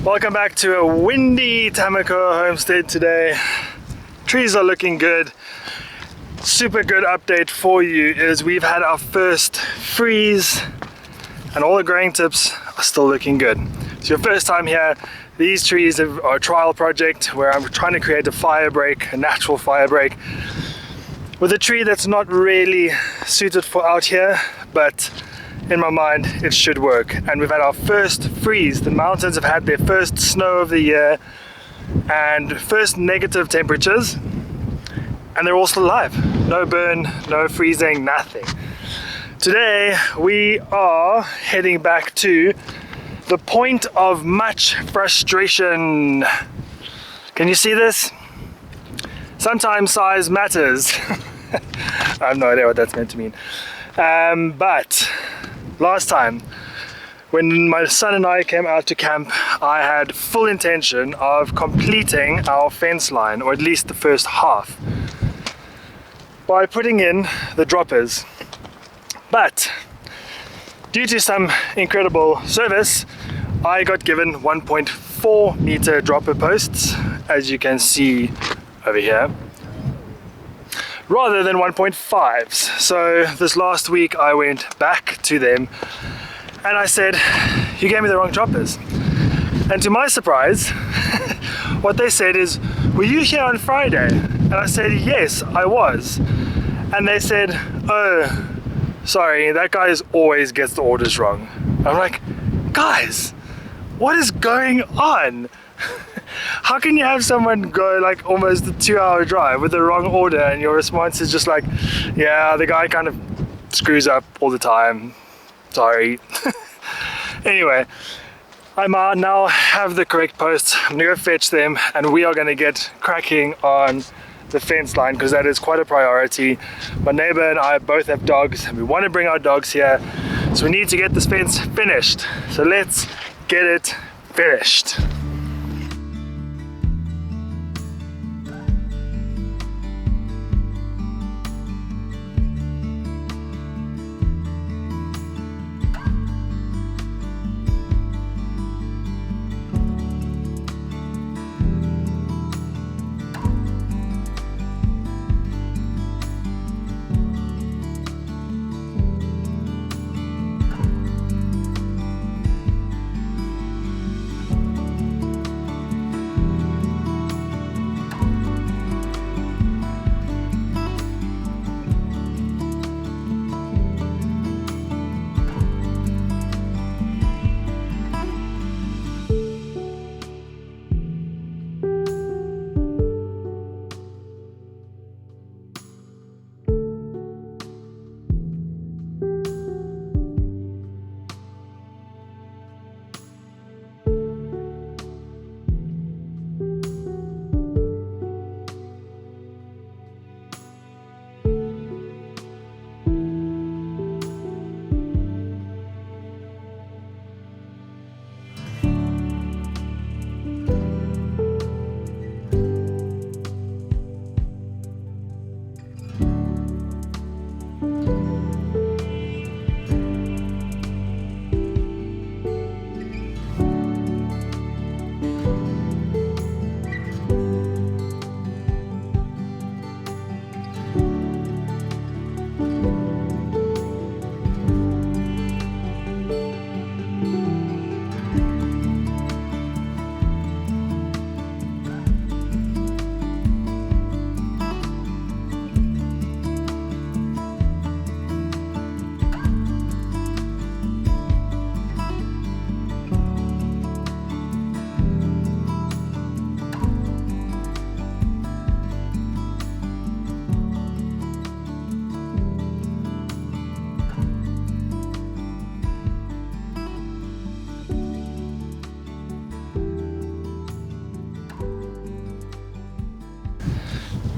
Welcome back to a windy Tamako homestead today. Trees are looking good. Super good update for you is we've had our first freeze and all the growing tips are still looking good. It's your first time here. These trees are a trial project where I'm trying to create a fire break, a natural fire break with a tree that's not really suited for out here, but in my mind it should work. And we've had our first freeze. The mountains have had their first snow of the year and first negative temperatures, and they're all still alive. No burn, no freezing, nothing. Today we are heading back to the point of much frustration. Can you see this? Sometimes size matters. I have no idea what that's meant to mean. But last time, when my son and I came out to camp, I had full intention of completing our fence line, or at least the first half, by putting in the droppers. But due to some incredible service, I got given 1.4 meter dropper posts, as you can see over here, rather than 1.5s. So this last week I went back to them and I said, you gave me the wrong droppers. And to my surprise, what they said is, were you here on Friday? And I said, yes, I was. And they said, oh, sorry, that guy always gets the orders wrong. I'm like, guys, what is going on? How can you have someone go like almost a 2-hour drive with the wrong order and your response is just like, yeah, the guy kind of screws up all the time, sorry. Anyway, I now have the correct posts. I'm gonna go fetch them and we are gonna get cracking on the fence line because that is quite a priority. My neighbor and I both have dogs and we want to bring our dogs here, so we need to get this fence finished. So let's get it finished.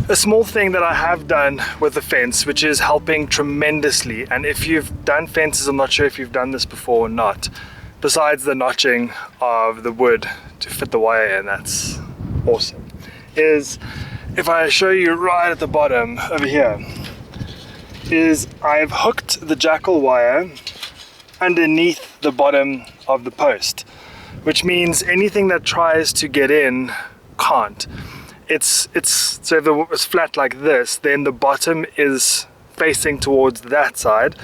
A small thing that I have done with the fence, which is helping tremendously, and if you've done fences, I'm not sure if you've done this before or not, besides the notching of the wood to fit the wire in, that's awesome, is if I show you right at the bottom over here, is I've hooked the jackal wire underneath the bottom of the post. which means anything that tries to get in can't. So if it was flat like this, then the bottom is facing towards that side,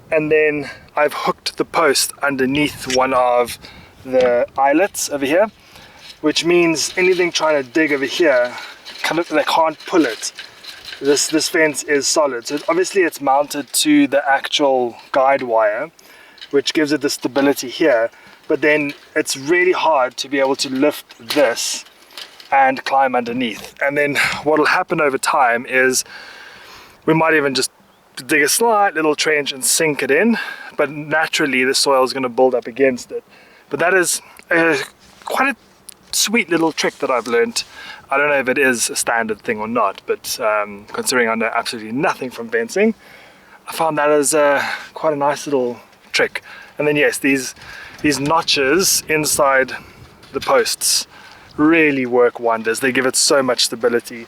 and then I've hooked the post underneath one of the eyelets over here, which means anything trying to dig over here, they can't pull it. This fence is solid, so obviously it's mounted to the actual guide wire, which gives it the stability here, but then it's really hard to be able to lift this and climb underneath. And then what will happen over time is we might even just dig a slight little trench and sink it in, but naturally the soil is going to build up against it. But that is quite a sweet little trick that I've learned. I don't know if it is a standard thing or not, but considering I know absolutely nothing from fencing, I found that as quite a nice little trick. And then yes, these notches inside the posts really work wonders. They give it so much stability.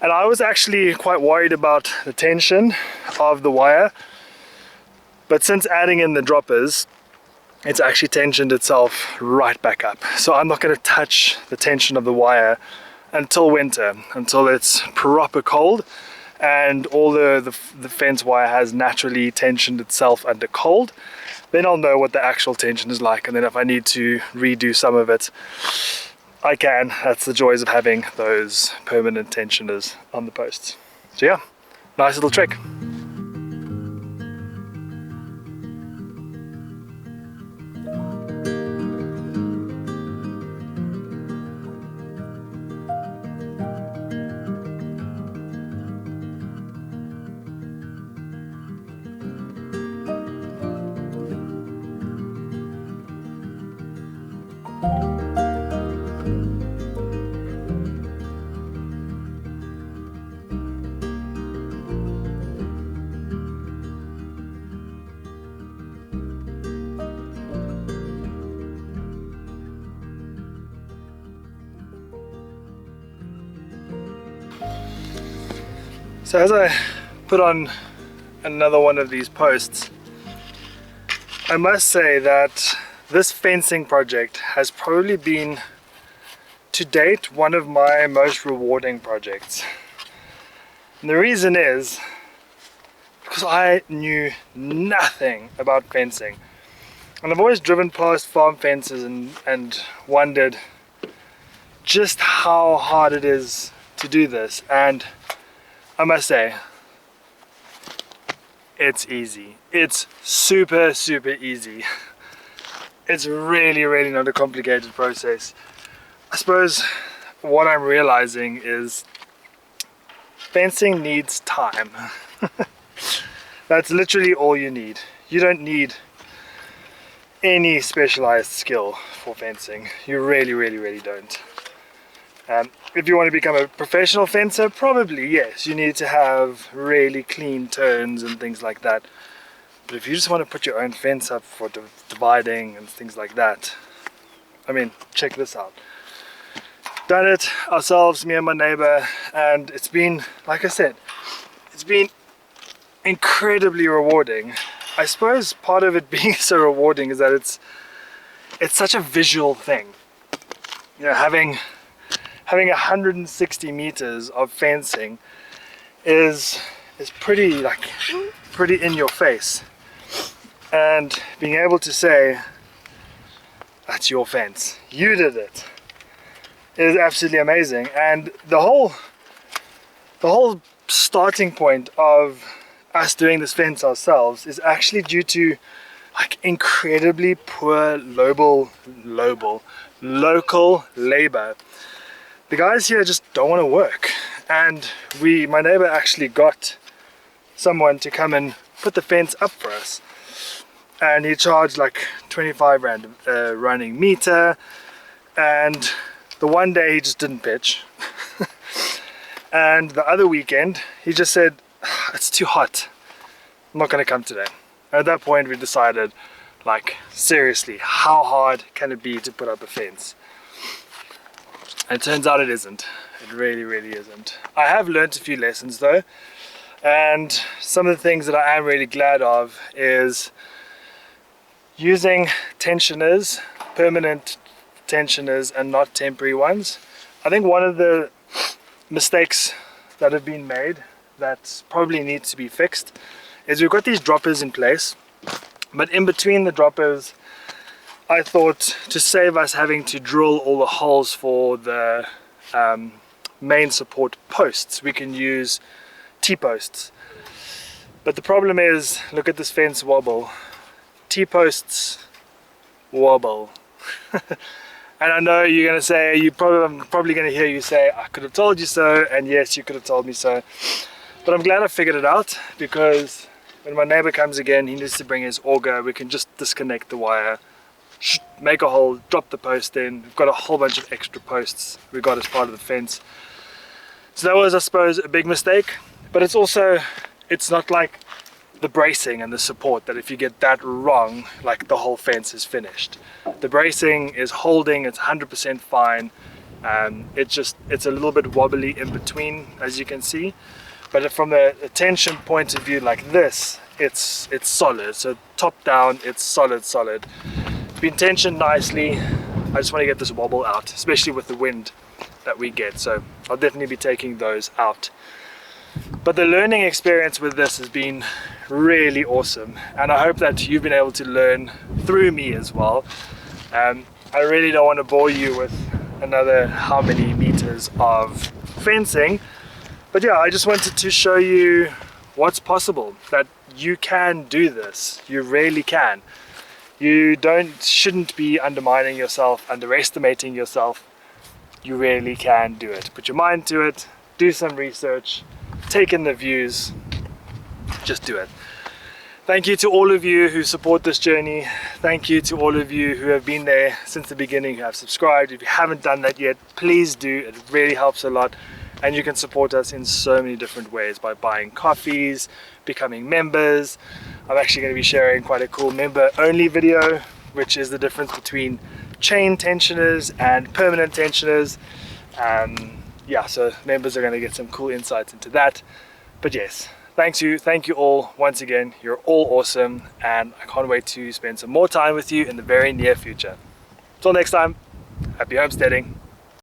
And I was actually quite worried about the tension of the wire, but since adding in the droppers, it's actually tensioned itself right back up. So I'm not going to touch the tension of the wire until winter, until it's proper cold and all the fence wire has naturally tensioned itself under cold. Then I'll know what the actual tension is like, and then if I need to redo some of it, I can. That's the joys of having those permanent tensioners on the posts. So yeah, nice little trick. So as I put on another one of these posts, I must say that this fencing project has probably been, to date, one of my most rewarding projects. And the reason is because I knew nothing about fencing. And I've always driven past farm fences and wondered just how hard it is to do this. And I must say, it's easy. It's super easy. It's really not a complicated process. I suppose what I'm realizing is fencing needs time. That's literally all you need. You don't need any specialized skill for fencing. You really don't. If you want to become a professional fencer, probably yes, you need to have really clean turns and things like that. But if you just want to put your own fence up for dividing and things like that, I mean, check this out. Done it ourselves, me and my neighbor, and it's been, like I said, it's been incredibly rewarding. I suppose part of it being so rewarding is that it's such a visual thing. You know, having 160 meters of fencing is pretty in your face, and being able to say that's your fence, you did it, is absolutely amazing. And the whole starting point of us doing this fence ourselves is actually due to like incredibly poor local labor. The guys here just don't want to work, and my neighbor actually got someone to come and put the fence up for us, and he charged like 25 rand running meter, and the one day he just didn't pitch and the other weekend he just said, it's too hot, I'm not going to come today. And at that point we decided, like, seriously, how hard can it be to put up a fence? And it turns out it isn't. It really isn't. I have learned a few lessons though, and some of the things that I am really glad of is using tensioners permanent tensioners and not temporary ones. I think one of the mistakes that have been made that probably needs to be fixed is we've got these droppers in place, but in between the droppers I thought, to save us having to drill all the holes for the main support posts, we can use T-posts. But the problem is, look at this fence wobble. T-posts wobble. And I know you're going to say, I'm probably going to hear you say, I could have told you so, and yes, you could have told me so. But I'm glad I figured it out, because when my neighbor comes again, he needs to bring his auger. We can just disconnect the wire, make a hole, drop the post in. We've got a whole bunch of extra posts we got as part of the fence. So that was, I suppose, a big mistake. But it's also, it's not like the bracing and the support that if you get that wrong, like the whole fence is finished. The bracing is holding, it's 100% fine. It's a little bit wobbly in between, as you can see. But from a tension point of view like this, it's solid. So top down, it's solid. It's been tensioned nicely. I just want to get this wobble out, especially with the wind that we get. So I'll definitely be taking those out. But the learning experience with this has been really awesome, and I hope that you've been able to learn through me as well. I really don't want to bore you with another how many meters of fencing, but yeah, I just wanted to show you what's possible, that you can do this. You really can. You shouldn't be undermining yourself, underestimating yourself. You really can do it. Put your mind to it, do some research, take in the views, just do it. Thank you to all of you who support this journey. Thank you to all of you who have been there since the beginning, who have subscribed. If you haven't done that yet, please do. It really helps a lot. And you can support us in so many different ways, by buying coffees, becoming members. I'm actually going to be sharing quite a cool member only video, which is the difference between chain tensioners and permanent tensioners. Yeah, so members are going to get some cool insights into that. But yes, thank you all once again. You're all awesome, and I can't wait to spend some more time with you in the very near future. Till next time, happy homesteading.